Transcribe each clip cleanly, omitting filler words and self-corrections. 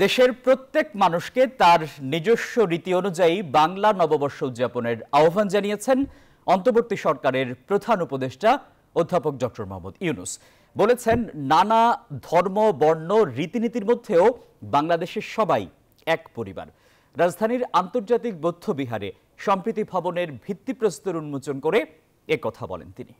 দেশের প্রত্যেক মানুষকে তার নিজস্ব রীতি অনুযায়ী বাংলা নববর্ষ উদযাপনের আহ্বান জানিয়েছেন অন্তর্বর্তী সরকারের প্রধান উপদেষ্টা অধ্যাপক ডক্টর মোহাম্মদ ইউনূস। বলেছেন, নানা ধর্ম বর্ণ রীতিনীতির মধ্যেও বাংলাদেশের সবাই এক পরিবার। রাজধানীর আন্তর্জাতিক বৌদ্ধ বিহারে সম্প্রীতি ভবনের ভিত্তিপ্রস্তর উন্মোচন করে একথা বলেন তিনি।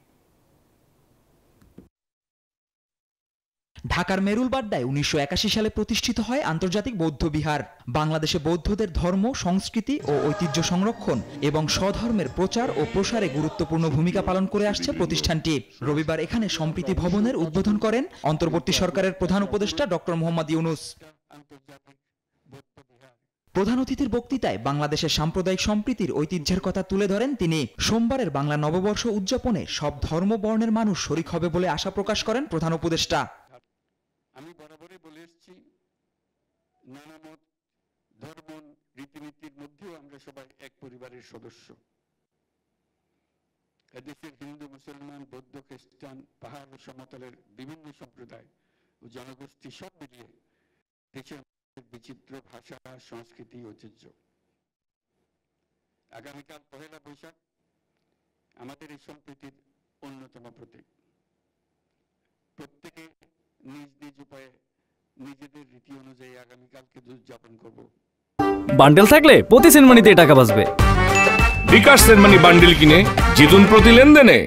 ঢাকার মেরুলবাড্ডায় ১৯৮১ সালে প্রতিষ্ঠিত হয় আন্তর্জাতিক বৌদ্ধ বিহার। বাংলাদেশে বৌদ্ধদের ধর্ম, সংস্কৃতি ও ঐতিহ্য সংরক্ষণ এবং স্বধর্মের প্রচার ও প্রসারে গুরুত্বপূর্ণ ভূমিকা পালন করে আসছে প্রতিষ্ঠানটি। রবিবার এখানে সম্প্রীতি ভবনের উদ্বোধন করেন অন্তর্বর্তী সরকারের প্রধান উপদেষ্টা ডক্টর মোহাম্মদ ইউনূস। প্রধান অতিথির বক্তৃতায় বাংলাদেশের সাম্প্রদায়িক সম্প্রীতির ঐতিহ্যের কথা তুলে ধরেন তিনি। সোমবারের বাংলা নববর্ষ উদযাপনে সব ধর্ম বর্ণের মানুষ শরিক হবে বলে আশা প্রকাশ করেন প্রধান উপদেষ্টা। আমি বরাবরই বলে এসেছি, নানা মত, ধর্ম, রীতিনীতির মধ্যেও আমরা সবাই এক পরিবারের সদস্য। এদেশের হিন্দু, মুসলমান, বৌদ্ধ, খ্রিস্টান, পাহাড় ও সমতলের বিভিন্ন সম্প্রদায় ও জনগোষ্ঠী সব মিলিয়ে দেশের বিচিত্র ভাষা, সংস্কৃতি, ঐতিহ্য। আগামীকাল পহেলা বৈশাখ আমাদের এই সম্প্রীতির অন্যতম প্রতীক। প্রত্যেকে নিজ নিজ উপায়ে নিজেদের রীতি অনুযায়ী আগামীকালকে উদযাপন করব। বান্ডেল থাকলে প্রতি সেনমানিতে টাকা বাঁচবে। বিকাশ সেনমানি বান্ডেল কিনে জিতুন প্রতি লেনদেনে।